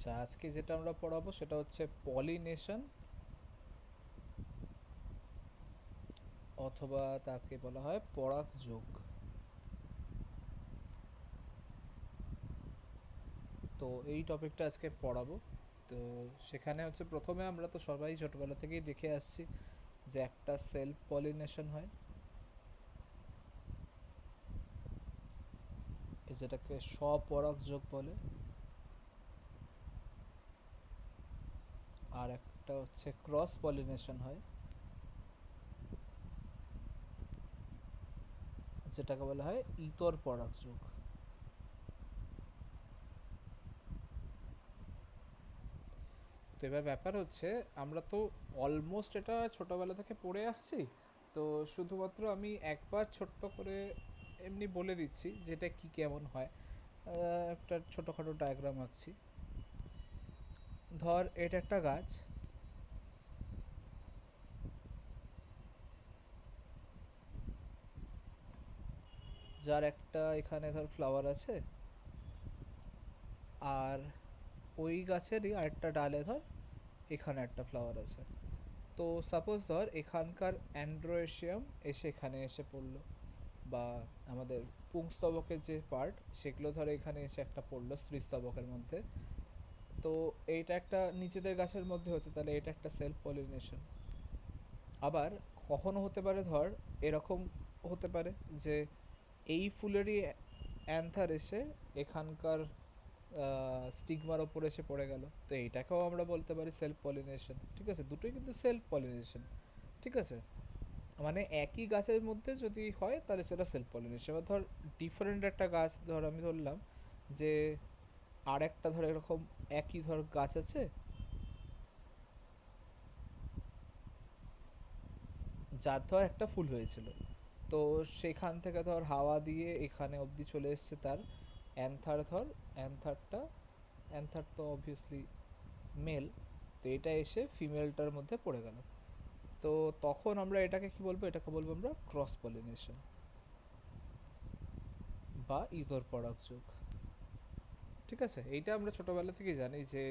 আচ্ছা, আজকে যেটা আমরা পড়াবো সেটা হচ্ছে পলিনেশন, অথবা তাকে বলা হয় পরাগযোগ। তো এই টপিকটা আজকে পড়াবো। তো সেখানে হচ্ছে প্রথমে আমরা তো সবাই ছোটবেলা থেকেই দেখে আসছি যে একটা সেলফ পলিনেশন হয়, যেটাকে স্বপরাগযোগ বলে। আর একটা হচ্ছে ক্রস পলিনেশন হয়, যেটাকে বলা হয় ইতর পরাগযোগ। তো এবার ব্যাপার হচ্ছে, আমরা তো অলমোস্ট এটা ছোটবেলা থেকে পড়ে আসছি। তো শুধুমাত্র আমি একবার ছোট্ট করে এমনি বলে দিচ্ছি যেটা কি কেমন হয়। একটা ছোটোখাটো ডায়াগ্রাম আঁকছি। ধর এটা একটা গাছ, যার একটা এখানে ধর ফ্লাওয়ার আছে, আর ওই গাছেরই আরেকটা ডালে ধর এখানে একটা ফ্লাওয়ার আছে। তো সাপোজ ধর এখানকার অ্যান্ড্রোয়েশিয়াম এসে এখানে এসে পড়লো, বা আমাদের পুংস্তবকের যে পার্ট সেগুলো ধরে এখানে এসে একটা পড়লো স্ত্রীস্তবকের মধ্যে। তো এইটা একটা নিজেদের গাছের মধ্যে হচ্ছে, তাহলে এটা একটা সেলফ পলিনেশন। আবার কখনো হতে পারে ধর এরকম হতে পারে যে এই ফুলেরই অ্যান্থার এসে এখানকার স্টিগমার ওপর এসে পড়ে গেল, তো এইটাকেও আমরা বলতে পারি সেলফ পলিনেশন। ঠিক আছে, দুটোই কিন্তু সেলফ পলিনেশন। ঠিক আছে, মানে একই গাছের মধ্যে যদি হয় তাহলে সেটা সেলফ পলিনেশন। এবার ধর ডিফারেন্ট একটা গাছ ধর আমি ধরলাম যে আর একটা ধর এরকম একই ধর গাছ আছে, যার ধর একটা ফুল হয়েছিল। তো সেখান থেকে ধর হাওয়া দিয়ে এখানে অবধি চলে এসছে তার অ্যান্থার। ধর অ্যান্থারটা, অ্যান্থার তো অবভিয়াসলি মেল, তো এটা এসে ফিমেলটার মধ্যে পড়ে গেল। তো তখন আমরা এটাকে কি বলবো, এটাকে বলবো আমরা ক্রস পলিনেশন বা ইতর পরাগযোগ। ঠিক আছে, এইটা আমরা ছোটোবেলা থেকেই জানি যে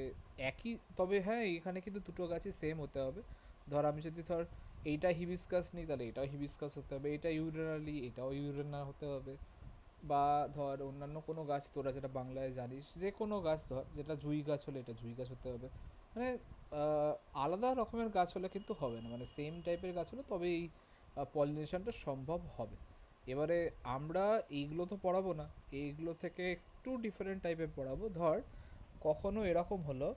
একই, তবে হ্যাঁ এখানে কিন্তু দুটো গাছই সেম হতে হবে। ধর আমি যদি ধর এইটা হিবিস্কাস নিই তাহলে এটাও হিবিস্কাস হতে হবে, এটা ইউরেনালি এটাও ইউরেনা হতে হবে। বা ধর অন্যান্য কোনো গাছ তোরা যেটা বাংলায় জানিস, যে কোনো গাছ ধর যেটা জুঁই গাছ হলে এটা জুঁই গাছ হতে হবে। মানে আলাদা রকমের গাছ হলে কিন্তু হবে না, মানে সেম টাইপের গাছ হলে তবে এই পলিনেশনটা সম্ভব হবে। এবারে আমরা এইগুলো তো পড়াবো না, এইগুলো থেকে একটু ডিফারেন্ট টাইপের পড়াবো। ধর কখনো এরকম হলো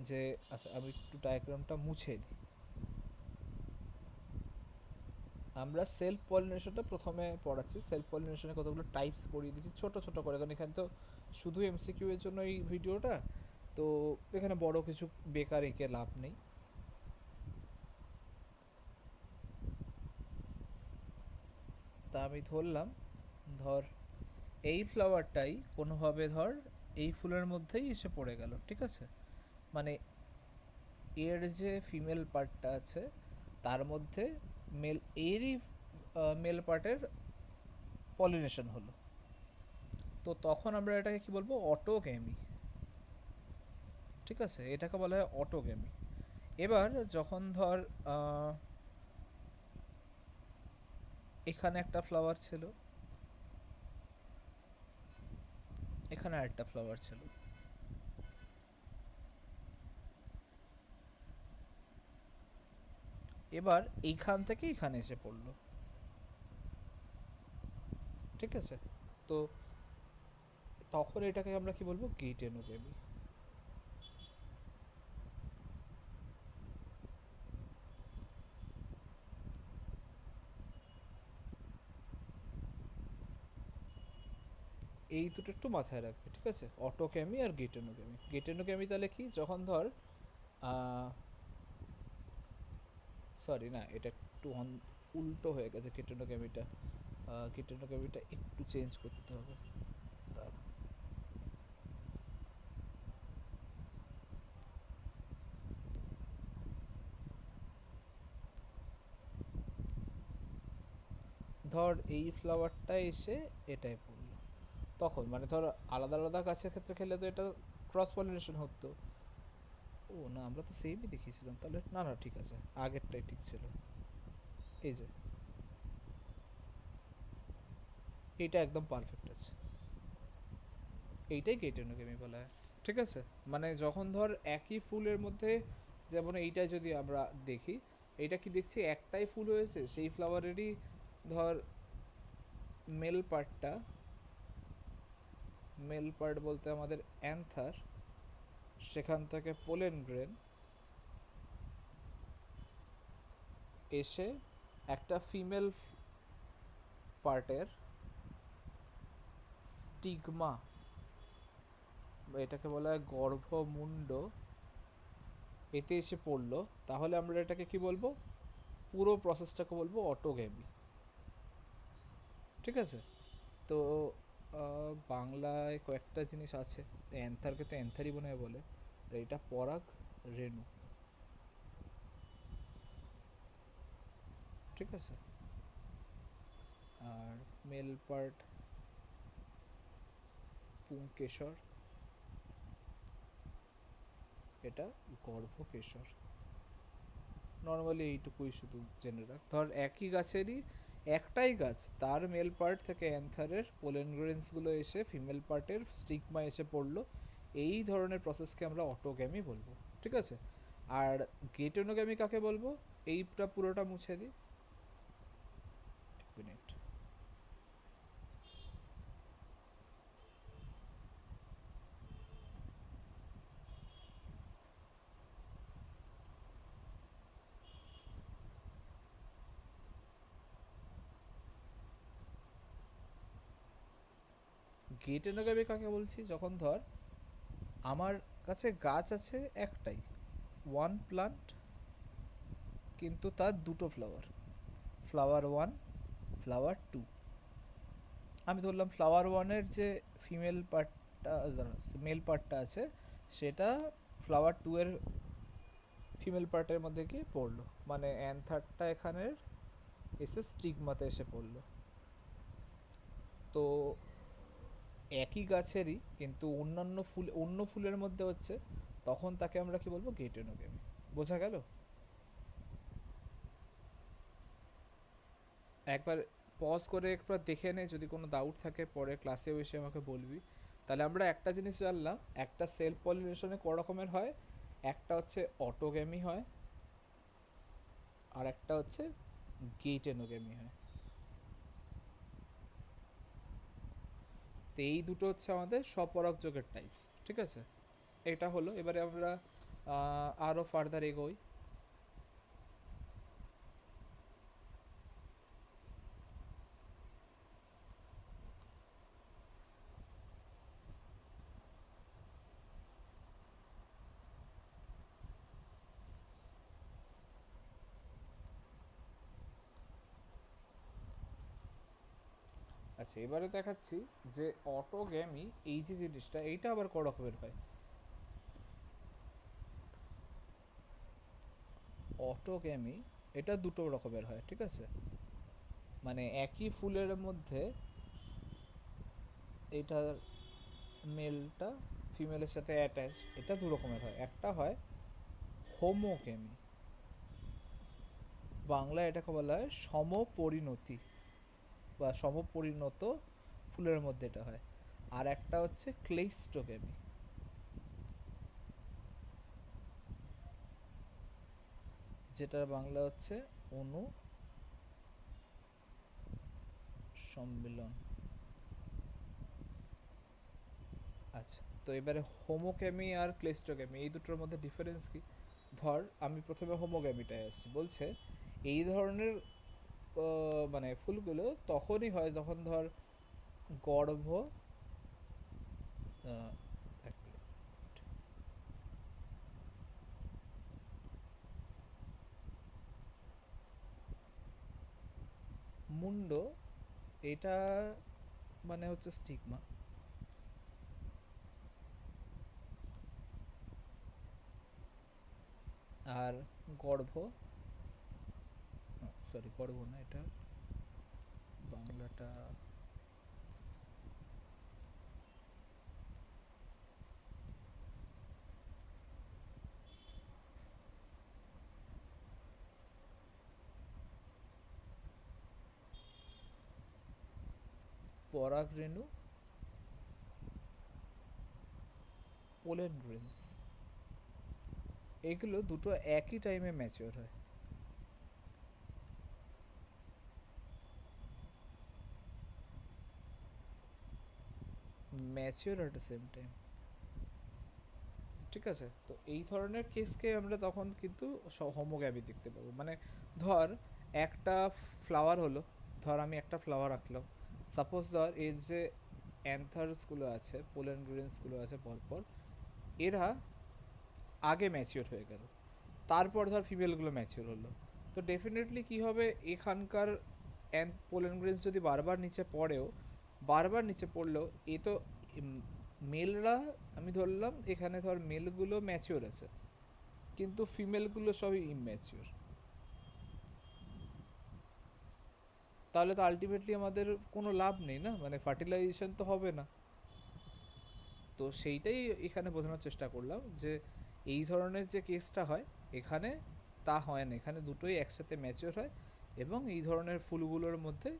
যে, আচ্ছা আমি একটু ডায়াগ্রামটা মুছে দিই। আমরা সেলফ পলিনেশনটা প্রথমে পড়াচ্ছি, সেলফ পলিনেশনের কতগুলো টাইপস পড়িয়ে দিচ্ছি ছোট ছোট করে, কারণ এখানে তো শুধু এমসিকিউ এর জন্য এই ভিডিওটা। তো এখানে বড় কিছু বেকার এঁকে লাভ নেই। তা আমি ধরলাম, ধর এই ফ্লাওয়ারটাই কোনোভাবে ধর এই ফুলের মধ্যেই এসে পড়ে গেল। ঠিক আছে, মানে এর যে ফিমেল পার্টটা আছে তার মধ্যে মেল, এরই মেল পার্টের পলিনেশন হলো। তো তখন আমরা এটাকে কি বলবো, অটোগ্যামি। ঠিক আছে, এটাকে বলা হয় অটোগ্যামি। এবার যখন ধর এখানে একটা ফ্লাওয়ার ছিল, এখানে আরেকটা ফ্লাওয়ার ছিল, এবার এইখান থেকে এখানে এসে পড়লো। ঠিক আছে, তো তখন এটাকে আমরা কি বলবো, গেইটেনোগেমি। এই দুটো একটু মাথায় রাখবে। ঠিক আছে, অটোগ্যামি আর গেইটেনোগেমি। গেইটেনোগেমি তাহলে কি, যখন ধর সরি না, এটা একটু উল্টো হয়ে গেছে গেইটেনোগেমিটা। গেইটেনোগেমিটা একটু চেঞ্জ করতে হবে। তার ধর এই ফ্লাওয়ারটা এসে এটাই পড়লো, তখন মানে ধর আলাদা আলাদা গাছের ক্ষেত্রে খেলে তো এটা ক্রস পলিনেশন হতো। ও না, আমরা তো সেমই দেখিয়েছিলাম তাহলে। না না, ঠিক আছে, আগেরটাই ঠিক ছিল। এই যে এইটা একদম পারফেক্ট আছে, এইটাই গেট এনোগেমি বলা হয়। ঠিক আছে, মানে যখন ধর একই ফুলের মধ্যে, যেমন এইটা যদি আমরা দেখি, এইটা কি দেখছি একটাই ফুল হয়েছে সেই ফ্লাওয়ারেরই, ধর মেল পার্টটা, মেল পার্ট বলতে আমাদের অ্যান্থার, সেখান থেকে পোলেন গ্রেন এসে একটা ফিমেল পার্টের স্টিগমা, এটাকে বলা হয় গর্ভমুণ্ড, এতে এসে পড়লো, তাহলে আমরা এটাকে কি বলবো, পুরো প্রসেসটাকে বলবো অটোগ্যামি। ঠিক আছে, তো বাংলায় কয়েকটা জিনিস আছে, অ্যান্থারকে তো অ্যান্থারই মনে হয় বলে, আর এটা পরাগ রেণু। ঠিক আছে, আর মেল পার্ট পুংকেশর, এটা গর্ভকেশর। নর্মালি এইটুকুই শুধু জেনে রাখ, ধর একই গাছেরই একটাই গাছ, তার মেল পার্ট থেকে অ্যান্থারের পোলেন গ্রেনসগুলো এসে ফিমেল পার্টের স্টিগমা এসে পড়লো, এই ধরনের প্রসেসকে আমরা অটোগ্যামি বলবো। ঠিক আছে, আর গেটেনোগ্যামি কাকে বলবো, এইটা পুরোটা মুছে দিই, এক মিনিট। গেটেনোগ্যামি কাকে বলছি, যখন ধর আমার কাছে গাছ আছে একটাই, ওয়ান প্লান্ট, কিন্তু তার দুটো flower, flower one, flower two. আমি ধরলাম ফ্লাওয়ার ওয়ানের যে ফিমেল পার্টটা, মেল পার্টটা আছে, সেটা ফ্লাওয়ার টু এর ফিমেল পার্টের মধ্যে গিয়ে পড়লো, মানে অ্যান্থারটা এখানের এসে স্টিগমাতে এসে পড়লো। তো একই গাছেরই কিন্তু অন্যান্য ফুল, অন্য ফুলের মধ্যে হচ্ছে, তখন তাকে আমরা কি বলবো, গেটেনোগেমি। বোঝা গেল? একবার পজ করে একবার দেখে নে, যদি কোনো ডাউট থাকে পরে ক্লাসেও এসে আমাকে বলবি। তাহলে আমরা একটা জিনিস জানলাম, একটা সেলফ পলিনেশনে ক রকমের হয়, একটা হচ্ছে অটোগ্যামি হয়, আর একটা হচ্ছে গেটেনোগ্যামি হয়। তো এই দুটো হচ্ছে আমাদের স্বপরাগযোগের টাইপস। ঠিক আছে, এটা হলো, এবারে আমরা আরও ফার্দার এগোই। আচ্ছা, এবারে দেখাচ্ছি যে অটোগ্যামি, এই যে জিনিসটা, এইটা আবার ক রকমের হয়। অটোগ্যামি এটা দুটো রকমের হয়। ঠিক আছে, মানে একই ফুলের মধ্যে এইটার মেলটা ফিমেলের সাথে অ্যাটাচ, এটা দু রকমের হয়। একটা হয় হোমোগ্যামি, বাংলায় এটাকে বলা হয় সমপরিণতি বা সমপরিণত ফুলের মধ্যে এটা হয়। আর একটা হচ্ছে ক্লেইস্টোগ্যামি, যেটার বাংলা হচ্ছে অনু সম্মিলন। আচ্ছা, তো এবারে হোমোগ্যামি আর ক্লেস্টোগ্যামি এই দুটোর মধ্যে ডিফারেন্স কি? ধর আমি প্রথমে হোমোগ্যামিটায় আসছি, বলছে এই ধরনের মানে ফুলগুলো তখনই হয় যখন ধর গর্ভ, এক মিনিট, মুন্ড, এটা মানে হচ্ছে স্টিগমা, আর গর্ভ, সরি গর্ভ না, এটা বাংলাটা, পরাগ রেণু, পোলেন গ্রেনস, এগুলো দুটো একই টাইমে ম্যাচিওর হয়। Mature at the same time. ঠিক আছে, তো এই ধরনের কেসকে আমরা তখন কিন্তু হোমোগ্যামি দেখতে পাবো। মানে ধর একটা ফ্লাওয়ার হলো, ধর আমি একটা ফ্লাওয়ার আঁকলাম, সাপোজ ধর এর যে অ্যান্থার্সগুলো আছে, পোলেন গ্রেনসগুলো আছে পরপর, এরা আগে ম্যাচিওর হয়ে গেল, তারপর ধর ফিমেলগুলো ম্যাচিওর হলো, তো ডেফিনেটলি কী হবে, এখানকার পোলেন গ্রেনস যদি বারবার নিচে পড়েও, বারবার নিচে পড়লেও এ তো মেলরা, আমি ধরলাম এখানে ধর মেলগুলো ম্যাচিওর আছে কিন্তু ফিমেলগুলো সবই ইমম্যাচিওর, তাহলে তো আলটিমেটলি আমাদের কোনো লাভ নেই না, মানে ফার্টিলাইজেশন তো হবে না। তো সেইটাই এখানে বোঝানোর চেষ্টা করলাম যে এই ধরনের যে কেসটা হয় এখানে তা হয় না, এখানে দুটোই একসাথে ম্যাচিওর হয় এবং এই ধরনের ফুলগুলোর মধ্যে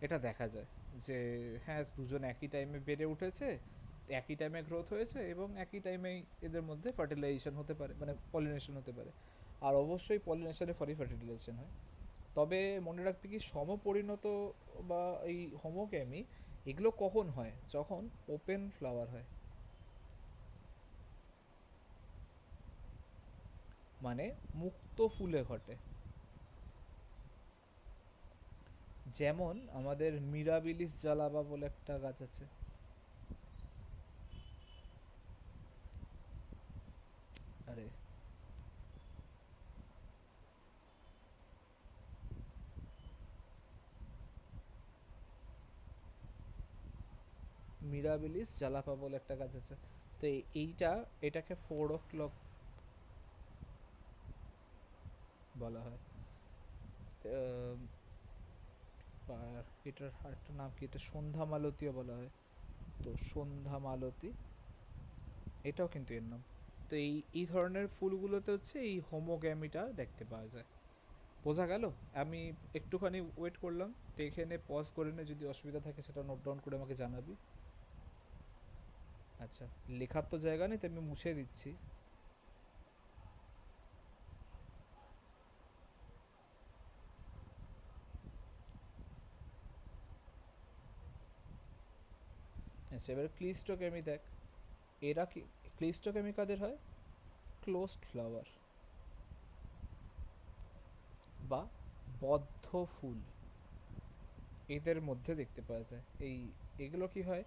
এটা দেখা যায় যে হ্যাঁ দুজন একই টাইমে বেড়ে উঠেছে, একই টাইমে গ্রোথ হয়েছে এবং একই টাইমেই এদের মধ্যে ফার্টিলাইজেশন হতে পারে, মানে পলিনেশন হতে পারে। আর অবশ্যই পলিনেশনের ফলেই ফার্টিলাইজেশন হয়। তবে মনে রাখবে কি, সমপরিণত বা এই হোমোগ্যামি এগুলো কখন হয়, যখন ওপেন ফ্লাওয়ার হয়, মানে মুক্ত ফুলে ঘটে। যেমন আমাদের মিরাবিলিস জালাবা বলে একটা গাছ আছে, আরে মিরাবিলিস জালাপা বলে একটা গাছ আছে, তো এইটা, এটাকে 4 o'clock বলা হয়। আহ, আর এটার আরেকটা নাম কি, এটা সন্ধ্যা মালতীও বলা হয়, তো সন্ধ্যা মালতী এটাও কিন্তু এর নাম। তো এই এই ধরনের ফুলগুলোতে হচ্ছে এই হোমোগ্যামিটা দেখতে পাওয়া যায়। বোঝা গেল? আমি একটুখানি ওয়েট করলাম, তো এখানে পজ করে নে, যদি অসুবিধা থাকে সেটা নোট ডাউন করে আমাকে জানাবি। আচ্ছা, লেখার তো জায়গা নেই, তো আমি মুছে দিচ্ছি। আচ্ছা, এবার ক্লিস্টোগ্যামি দেখ, এরা কি, ক্লিস্টোগ্যামি কাদের হয়, ক্লোজড ফ্লাওয়ার বা বদ্ধ ফুল, এদের মধ্যে দেখতে পাওয়া যায়। এই এগুলো কি হয়,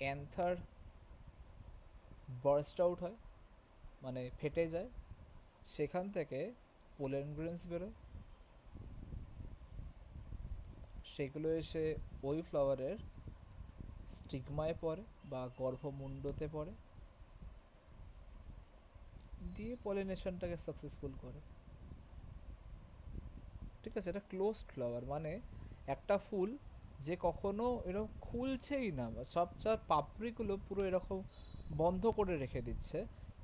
অ্যান্থার বার্স্ট আউট হয়, মানে ফেটে যায়, সেখান থেকে পোলেন গ্রেনস বেরোয়, সেগুলো এসে ওই ফ্লাওয়ারের স্টিগমায় পড়ে বা গর্ভমুণ্ডতে পড়ে, দিয়ে পলিনেশনটাকে সাকসেসফুল করে। ঠিক আছে, এটা ক্লোজড ফ্লাওয়ার, মানে একটা ফুল যে কখনো এরকম খুলছেই না, সব চার পাপড়িগুলো পুরো এরকম বন্ধ করে রেখে দিচ্ছে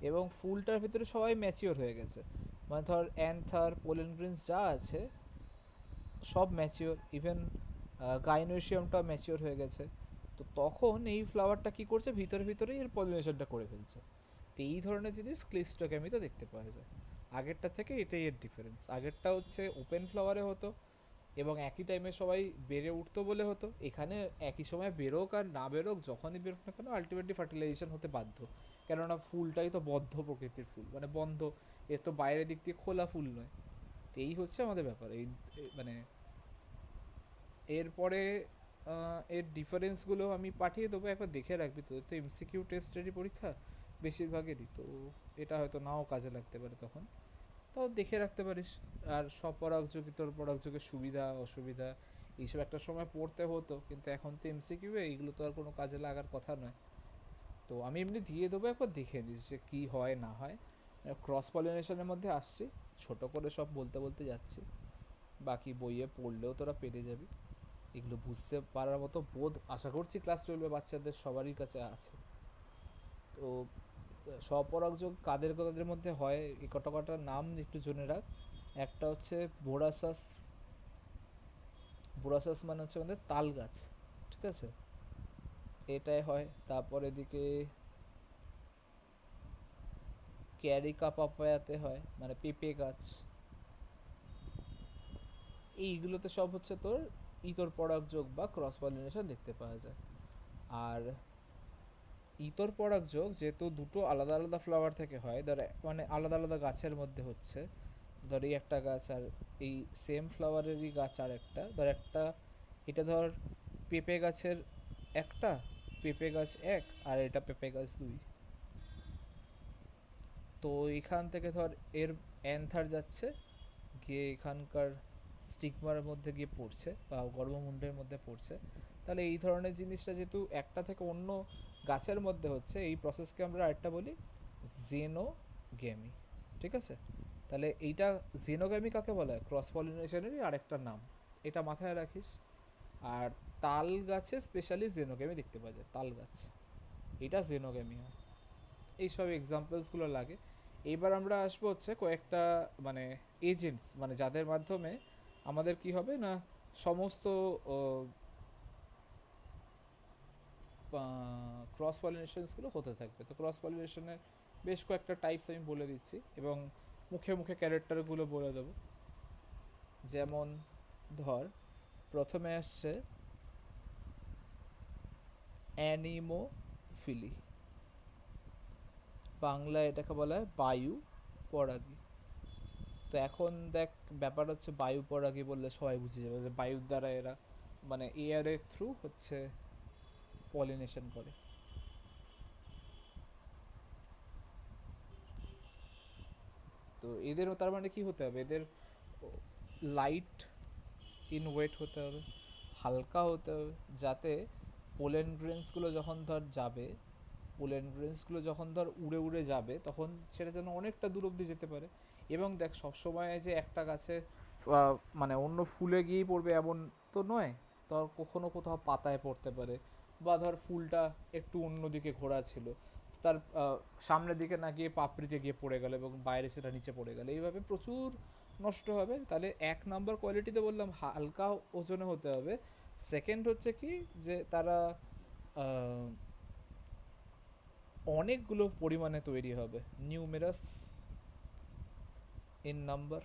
এবং ফুলটার ভিতরে সবাই ম্যাচিওর হয়ে গেছে, মানে ধর অ্যান্থার পোলেন গ্রেনস যা আছে সব ম্যাচিওর, ইভেন গাইনোসিয়ামটা ম্যাচিওর হয়ে গেছে। তো তখন এই ফ্লাওয়ারটা কি করছে, ভিতরে ভিতরেই এর পলিনেশনটা করে ফেলছে। তো এই ধরনের জিনিস ক্লিস্টোগ্যামিতে দেখতে পাওয়া যায়। আগেরটা থেকে এটাই এর ডিফারেন্স, আগেরটা হচ্ছে ওপেন ফ্লাওয়ারে হতো এবং একই টাইমে সবাই বেড়ে উঠতো বলে হতো, এখানে একই সময় বেরোক আর না বেরোক, যখনই বেরোক না কেন আলটিমেটলি ফার্টিলাইজেশন হতে বাধ্য, কেননা ফুলটাই তো বদ্ধ প্রকৃতির ফুল, মানে বন্ধ, এর তো বাইরের দিক দিয়ে খোলা ফুল নয়। তো এই হচ্ছে আমাদের ব্যাপার, এই মানে এরপরে এর ডিফারেন্সগুলো আমি পাঠিয়ে দেবো, একবার দেখে রাখবি, তো তো এমসিকিউ টেস্টেরই পরীক্ষা বেশিরভাগেরই, তো এটা হয়তো নাও কাজে লাগতে পারে তখন, তাও দেখে রাখতে পারিস। আর স্বপরাগযোগ, তোর পরাগযোগের সুবিধা অসুবিধা এইসব একটা সময় পড়তে হতো, কিন্তু এখন তো এমসিকিউ, এইগুলো তো আর কোনো কাজে লাগার কথা নয়। তো আমি এমনি দিয়ে দেবো, একবার দেখে নিস যে কী হয় না হয়। ক্রস পলিনেশনের মধ্যে আসছি, ছোট করে সব বলতে বলতে যাচ্ছি, বাকি বইয়ে পড়লেও তোরা পেরে যাবি, এগুলো বুঝতে পারার মতো বোধ আশা করছি ক্লাস 12 বাচ্চাদের সবারই কাছে আছে। তো স্বপরাগযোগ কাদের কাদের মধ্যে হয়, এই কটা কটার নাম একটু জেনে রাখ। একটা হচ্ছে বোরাসাস, বোরাসাস মানে হচ্ছে আমাদের তাল গাছ, ঠিক আছে, এটাই হয়। তারপর এদিকে ক্যারিকা পাপায়াতে হয়, মানে পেঁপে গাছ। এইগুলোতে সব হচ্ছে তোর ইতর পরাগযোগ বা ক্রস পলিনেশন দেখতে পাওয়া যায়। আর ইতর পরাগযোগ যেহেতু দুটো আলাদা আলাদা ফ্লাওয়ার থেকে হয়, ধর মানে আলাদা আলাদা গাছের মধ্যে হচ্ছে, ধর এই একটা গাছ আর এই সেম ফ্লাওয়ারেরই গাছ আর একটা, ধর একটা এটা ধর পেঁপে গাছের একটা, পেঁপে গাছ এক, আর এটা পেঁপে গাছ দুই। তো এখান থেকে ধর এর অ্যান্থার যাচ্ছে গিয়ে এখানকার স্টিগমার মধ্যে গিয়ে পড়ছে বা গর্ভমুণ্ডের মধ্যে পড়ছে। তাহলে এই ধরনের জিনিসটা যেহেতু একটা থেকে অন্য গাছের মধ্যে হচ্ছে, এই প্রসেসকে আমরা আরেকটা বলি জেনোগেমি। ঠিক আছে? তাহলে এইটা জেনোগেমি কাকে বলা হয়? ক্রস পলিনেশনেরই আরেকটা নাম, এটা মাথায় রাখিস। আর তাল গাছে স্পেশালি জেনোগেমি দেখতে পাওয়া যায়, তাল গাছ, এটা জেনোগেমি হয়। এইসব এক্সাম্পলসগুলো লাগে। এইবার আমরা আসবো হচ্ছে কয়েকটা মানে এজেন্টস, মানে যাদের মাধ্যমে আমাদের কি হবে না, সমস্ত ক্রস পলিনেশনসগুলো হতে থাকবে। তো ক্রস পলিনেশনের বেশ কয়েকটা টাইপস আমি বলে দিচ্ছি এবং মুখে মুখে ক্যারেক্টারগুলো বলে দেবো। যেমন ধর প্রথমে আসছে অ্যানিমোফিলি, বাংলায় এটাকে বলা হয় বায়ু পরাগী। তো এখন দেখ, ব্যাপার হচ্ছে বায়ু পরাগী বললে সবাই বুঝে যাবে যে বায়ুর দ্বারা এরা মানে এয়ারের থ্রু হচ্ছে পলিনেশন করে। তো এদেরও তার মানে কি হতে হবে, এদের লাইট ইন ওয়েট হতে হবে, হালকা হতে হবে, যাতে পোলেন গ্রেনসগুলো যখন ধর যাবে, পোলেন গ্রেনসগুলো যখন ধর উড়ে উড়ে যাবে তখন সেটা যেন অনেকটা দূর অব্দি যেতে পারে। এবং দেখ সবসময় যে একটা গাছে মানে অন্য ফুলে গিয়েই পড়বে এমন তো নয়, ধর কখনো কোথাও পাতায় পড়তে পারে, বা ধর ফুলটা একটু অন্যদিকে ঘোরা ছিল, তার সামনের দিকে না গিয়ে পাপড়িতে গিয়ে পড়ে গেল এবং বাইরে সেটা নিচে পড়ে গেল, এইভাবে প্রচুর নষ্ট হবে। তাহলে এক নাম্বার কোয়ালিটিতে বললাম হালকা ওজনে হতে হবে। সেকেন্ড হচ্ছে কি, যে তারা অনেকগুলো পরিমাণে তৈরি হবে, নিউমেরাস ইন নাম্বার,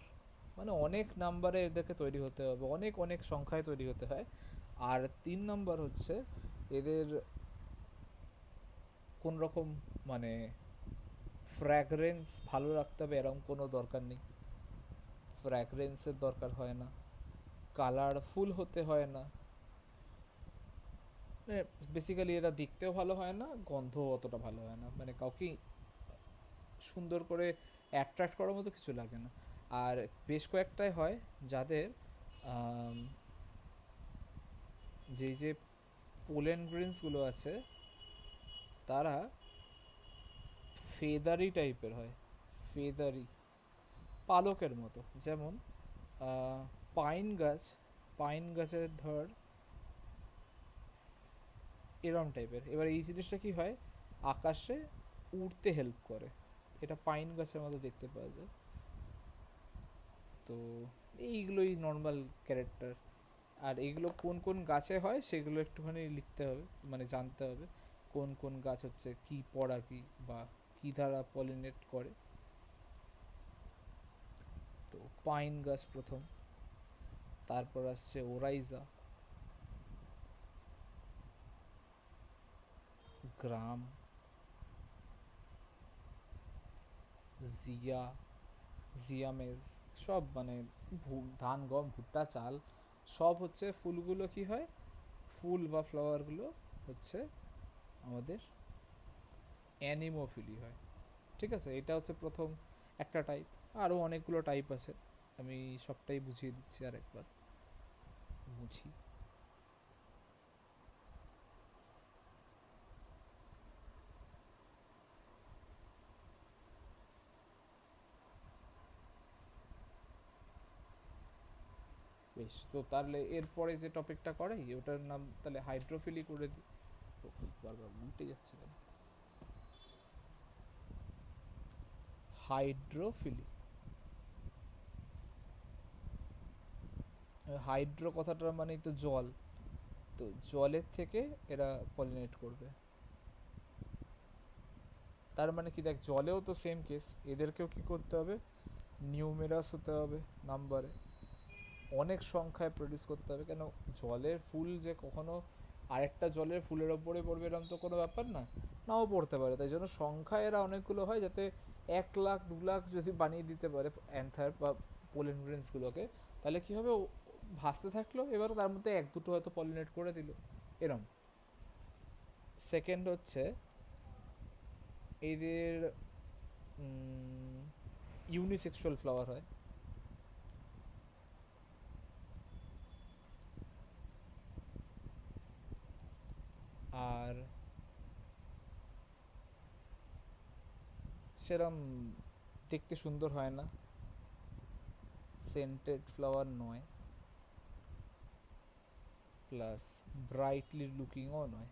মানে অনেক নাম্বারে এদেরকে তৈরি হতে হবে, অনেক অনেক সংখ্যায় তৈরি হতে হয়। আর 3 নম্বর হচ্ছে এদের কোন রকম মানে ফ্র্যাগরেন্স ভালো রাখতে হবে এরকম কোনো দরকার নেই, ফ্র্যাগরেন্সের দরকার হয় না, কালারফুল হতে হয় না, বেসিক্যালি এরা দেখতেও ভালো হয় না, গন্ধও অতটা ভালো হয় না, মানে কাউকে সুন্দর করে অ্যাট্রাক্ট করার মতো কিছু লাগে না। আর বেশ কয়েকটাই হয় যাদের যেই যে পোলেন গ্রেনসগুলো আছে তারা ফেদারি টাইপের হয়, ফেদারি, পালকের মতো। যেমন পাইন গাছ, পাইন গাছের ধর এরম টাইপের। এবার এই জিনিসটা কি হয়, আকাশে উড়তে হেল্প করে, এটা পাইন গাছের মতো দেখতে পাওয়া যায়। তো এইগুলোই নর্মাল ক্যারেক্টার। আর এইগুলো কোন কোন গাছে হয় সেগুলো একটুখানি লিখতে হবে, মানে জানতে হবে কোন কোন গাছ হচ্ছে কি পরাগী বা কি দ্বারা পলিনেট করে। তো পাইন গাছ প্রথম, তারপর আসছে ওরাইজা, গ্রাম, জিয়া, জিয়ামেজ, সব মানে ধান গম ভুট্টা চাল সব হচ্ছে ফুলগুলো কি হয়, ফুল বা ফ্লাওয়ারগুলো হচ্ছে আমাদের অ্যানিমোফিলি হয়। ঠিক আছে, এটা হচ্ছে প্রথম একটা টাইপ। আরও অনেকগুলো টাইপ আছে, আমি সবটাই বুঝিয়ে দিচ্ছি আরেকবার, বুঝি। বেশ, তো তাহলে এরপরে যে টপিকটা করাই ওটার নাম তাহলে হাইড্রোফিলি করে দিই। বারবার উল্টে যাচ্ছে কেন? হাইড্রোফিলি, হাইড্রো কথাটার মানেই তো জল, তো জলের থেকে এরা পলিনেট করবে। তার মানে কি, দেখ জলেও তো সেম কেস, এদেরকেও কি করতে হবে, নিউমেরাস হতে হবে নাম্বারে, অনেক সংখ্যায় প্রডিউস করতে হবে। কেন, জলের ফুল যে কখনো আরেকটা জলের ফুলের ওপরে পড়বে এরকম তো কোনো ব্যাপার না, নাও পড়তে পারে। তাই জন্য সংখ্যায় এরা অনেকগুলো হয়, যাতে 1 লাখ 2 লাখ যদি বানিয়ে দিতে পারে অ্যান্থার বা পোলেন গ্রেন্সগুলোকে, তাহলে কী হবে, ভাসতে থাকলো, এবার তার মধ্যে 1 2টো হয়তো পলিনেট করে দিল এরম। সেকেন্ড হচ্ছে এদের ইউনিসেক্সুয়াল ফ্লাওয়ার হয়। আর সেরম দেখতে সুন্দর হয় না, সেন্টেড ফ্লাওয়ার নয়, প্লাস ব্রাইটলি লুকিংও নয়।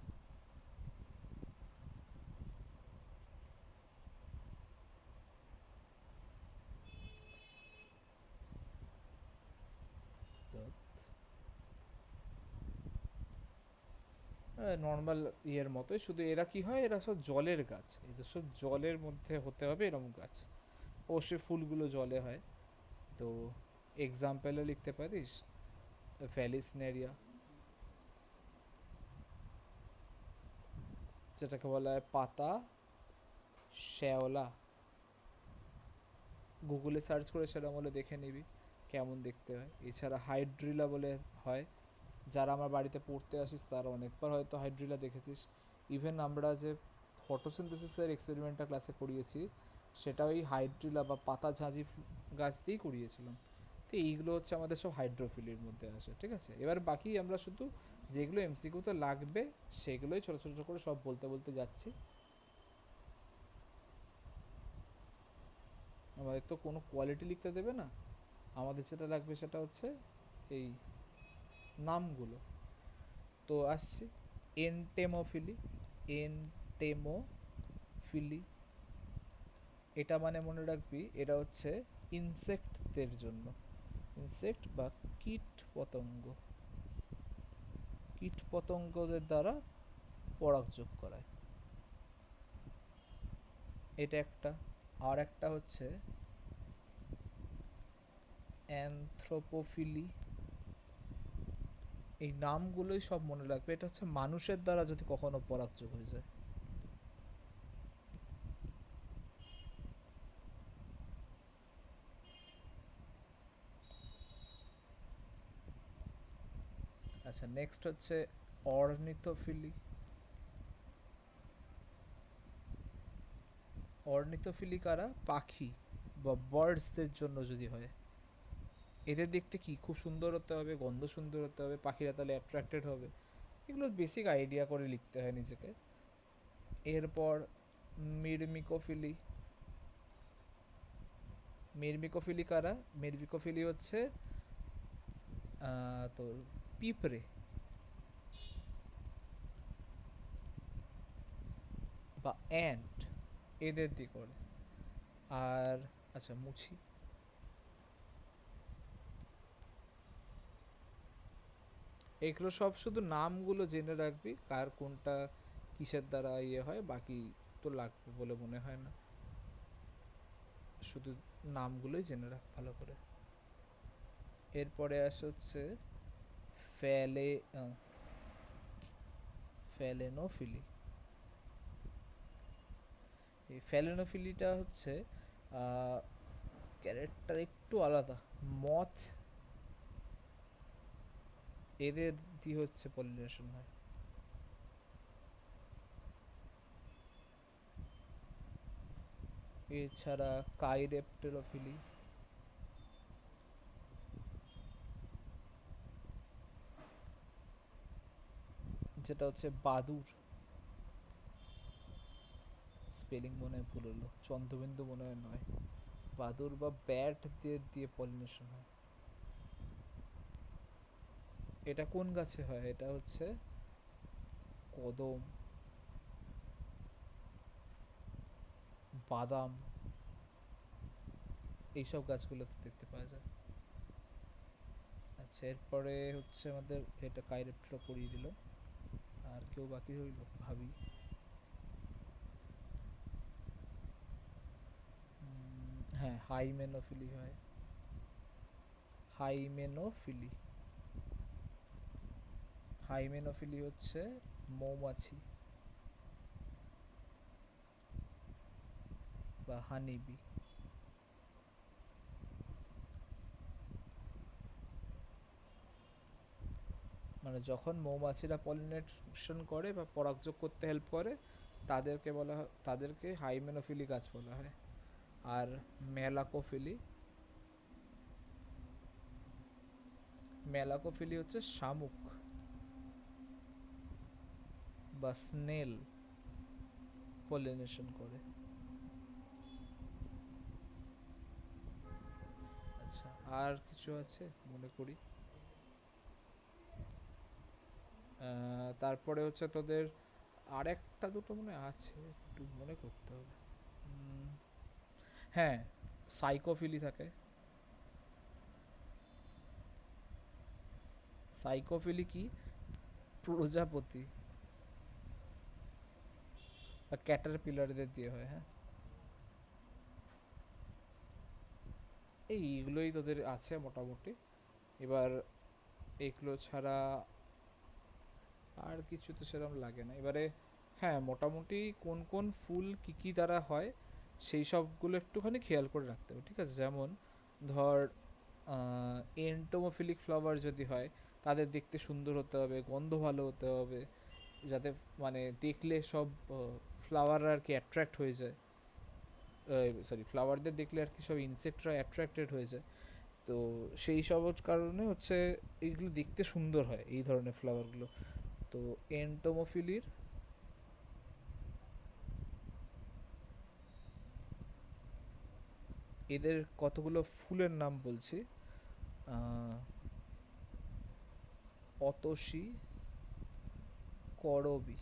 নর্মাল ইয়ের মতোই, শুধু এরা কি হয়, এরা সব জলের গাছ, এদের সব জলের মধ্যে হতে হবে এরকম গাছ। অবশ্যই ফুলগুলো জলে হয়। তো এক্সাম্পলে লিখতে পারিস ফ্যালিসনেরিয়া, যেটাকে বলা হয় পাতা শ্যাওলা। গুগলে সার্চ করে সেটা বলে দেখে নিবি কেমন দেখতে হয়। এছাড়া হাইড্রিলা বলে হয়, যারা আমার বাড়িতে পড়তে আসিস তারা অনেকবার হয়তো হাইড্রিলা দেখেছিস। ইভেন আমরা যে ফটোসিনথেসিসের এক্সপেরিমেন্টটা ক্লাসে করিয়েছি, সেটা ওই হাইড্রিলা বা পাতা ঝাঁঝি গাছ দিয়েই করিয়েছিলাম। তো এইগুলো হচ্ছে আমাদের সব হাইড্রোফিলির মধ্যে আসে, ঠিক আছে। এবার বাকি আমরা শুধু যেগুলো এমসিকিউতে লাগবে সেগুলোই ছোটো ছোটো করে সব বলতে বলতে যাচ্ছি। আমাদের তো কোনো কোয়ালিটি লিখতে দেবে না, আমাদের যেটা লাগবে সেটা হচ্ছে এই নামগুলো। তো আসছি এনটেমোফিলি। এনটেমোফিলি, এটা মানে মনে রাখবি, এটা হচ্ছে ইনসেক্টদের জন্য, ইনসেক্ট বা কীট পতঙ্গ, কীট পতঙ্গদের দ্বারা পরাগযোগ করায়, এটা একটা। আর একটা হচ্ছে অ্যানথ্রোপোফিলি। এই নামগুলোই সব মনে রাখবে, এটা হচ্ছে মানুষের দ্বারা যদি কখনো পরাগযোগ হয়ে যায়। আচ্ছা, নেক্সট হচ্ছে অর্নিথোফিলি। অর্নিথোফিলি কারা, পাখি বা বার্ডসদের জন্য যদি হয়, এদের দেখতে কি খুব সুন্দর হতে হবে, গন্ধ সুন্দর হতে হবে, পাখিরা তাহলে অ্যাট্রাক্টেড হবে। এগুলো বেসিক আইডিয়া করে লিখতে হয় নিজেকে। এরপর মিরমিকোফিলি। মিরমিকোফিলি কারা, মিরমিকোফিলি হচ্ছে তোর পিঁপড়ে বা অ্যান্ট, এদের দিয়ে করে। আর আচ্ছা, মুছি। এগুলো সব শুধু নামগুলো জেনে রাখবি, কার কোনটা কিসের দ্বারা ইয়ে হয়, বাকি তো লাগবে বলে মনে হয় না, শুধু নামগুলোই জেনে রাখ ভালো করে। এরপরে আসে হচ্ছে ফ্যালে ফ্যালেনোফিলি। এই ফ্যালেনোফিলিটা হচ্ছে ক্যারেক্টার একটু আলাদা, মথ এদের দিয়ে হচ্ছে পলিনেশন হয়। এছাড়া কাইরেপ্টেরোফিলি, যেটা হচ্ছে বাদুর, স্পেলিং মনে হয় ভুল হলো, চন্দ্রবিন্দু মনে হয় নয়, বাদুর বা ব্যাট দিয়ে দিয়ে পলিনেশন হয়। এটা কোন গাছে হয়, এটা হচ্ছে কদম, বাদাম, এইসব গাছগুলোতে দেখতে পাওয়া যায়। আচ্ছা, এরপরে হচ্ছে আমাদের এটা কাইরেপ্টরা করিয়ে দিল। আর কেউ বাকি রইল ভাবি। হ্যাঁ, হাইমেনোফিলি হয়। হাইমেনোফিলি। হাইমেনোফিলি হচ্ছে মৌমাছি বা হানিবি। মানে যখন মৌমাছিরা পলিনেশন করে বা পরাগযোগ করতে হেল্প করে, তাদেরকে বলা হয়, তাদেরকে হাইমেনোফিলি গাছ বলা হয়। আর মেলাকোফিলি, মেলাকোফিলি হচ্ছে শামুক বা স্নেল পলিনেশন করে। আচ্ছা, আর কিছু আছে মনে করি। তারপরে হচ্ছে তোদের আর একটা দুটো মনে আছে, একটু মনে করতে হবে। হ্যাঁ, সাইকোফিলি থাকে। সাইকোফিলি কি? প্রজাপতি বা ক্যাটারপিলারদের দিয়ে হয়, হ্যাঁ। এইগুলোই তোদের আছে মোটামুটি। এবার এগুলো ছাড়া আর কিছু তো সেরকম লাগে না এবারে। হ্যাঁ, মোটামুটি কোন কোন ফুল কি কি দ্বারা হয় সেই সবগুলো একটুখানি খেয়াল করে রাখতে হবে, ঠিক আছে? যেমন ধর এন্টোমোফিলিক ফ্লাওয়ার যদি হয়, তাদের দেখতে সুন্দর হতে হবে, গন্ধ ভালো হতে হবে, যাতে মানে দেখলে সব ফ্লাওয়ার আর কি অ্যাট্রাক্ট হয়ে যায়। সরি, ফ্লাওয়ারদের দেখলে আর কি সব ইনসেক্টরা অ্যাট্রাক্টেড হয়ে যায়। তো সেই সব কারণে হচ্ছে এইগুলো দেখতে সুন্দর হয় এই ধরনের ফ্লাওয়ারগুলো। তো এন্টোমোফিলির এদের কতগুলো ফুলের নাম বলছি। অতসী, করবি,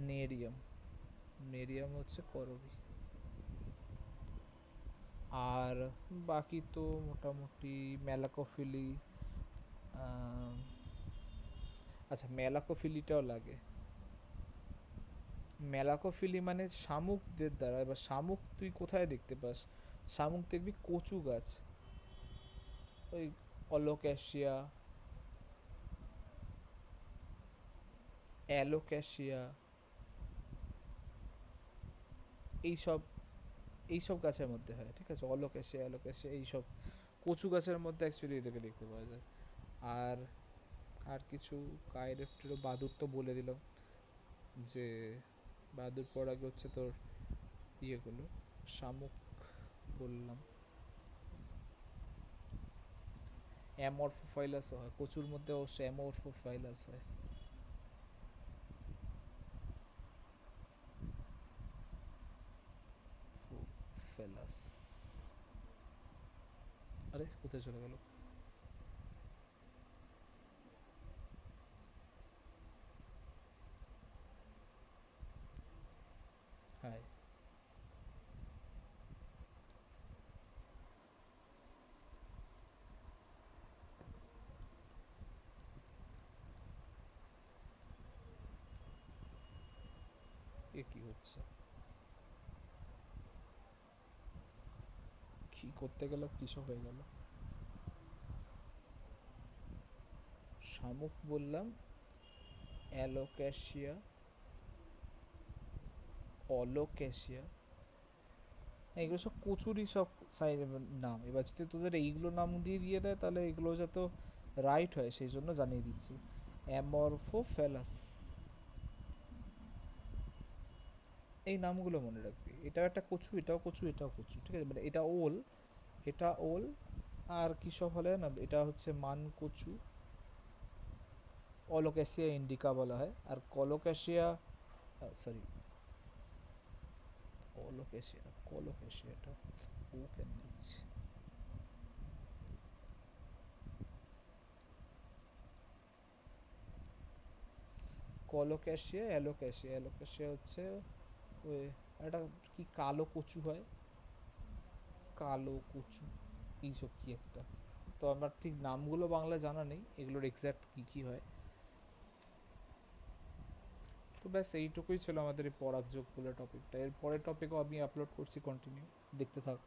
নেরিয়াম। নেরিয়াম হচ্ছে করবি। আর বাকি তো মোটামুটি মেলাকোফিলি। আচ্ছা, মেলাকোফিলিটাও লাগে। মেলাকোফিলি মানে শামুকদের দ্বারা। এবার শামুক তুই কোথায় দেখতে পাস? শামুক দেখবি কচু গাছ, ওই অলোক্যাশিয়া, অ্যালোক্যাশিয়া, এইসব এইসব গাছের মধ্যে হয়, ঠিক আছে? অলোক্যাশিয়া, অ্যালোক্যাশিয়া এইসব কচু গাছের মধ্যে অ্যাকচুয়ালি এদেরকে দেখতে পাওয়া যায়। আর আর কিছু কাইরেপ্টেরও, বাদুর তো বলে দিলাম যে বাদুর পর আগে হচ্ছে তোর ইয়েগুলো, শামুক বললাম। অ্যামরফোফাইলাসও হয় কচুর মধ্যে, অবশ্য অ্যামরফোফাইলাস হয়। ফেলাস। আরে কোথায় চলে গেল? হ্যাঁ, এ কি হচ্ছে? কি করতে গেলাম, কিসব হয়ে গেল? শামুক বললাম, অ্যালোক্যাশিয়া, অলোক্যাশিয়া, এগুলো সব কচুরই সব নাম। এবার যদি তোদের এইগুলো নাম দিয়ে দিয়ে দেয়, তাহলে এগুলো যাতে রাইট হয় সেই জন্য জানিয়ে দিচ্ছি। অ্যামরফোফেলাস, এই নামগুলো মনে রাখবি। এটাও একটা কচু, এটাও কচু, এটাও কচু, ঠিক আছে? মানে এটা ওল, এটা ওল। আর কী সব হলে না, এটা হচ্ছে মান কচু, অলোক্যাসিয়া ইন্ডিকা বলা হয়। আর কলোক্যাসিয়া, সরি, অলোক্যাসিয়া, কলোক্যাসিয়াটা ও কেন দিচ্ছি? কলোক্যাসিয়া, অ্যালোক্যাসিয়া। অ্যালোক্যাসিয়া হচ্ছে ওই একটা কি কালো কচু হয়, কালো কচু। এইসব কি একটা, তো আমার ঠিক নামগুলো বাংলা জানা নেই, এগুলোর এক্স্যাক্ট কী কী হয়। তো ব্যাস এইটুকুই ছিল আমাদের এই পরাগ যোগ বলে টপিকটা। এর পরের টপিকও আমি আপলোড করছি, কন্টিনিউ দেখতে থাক।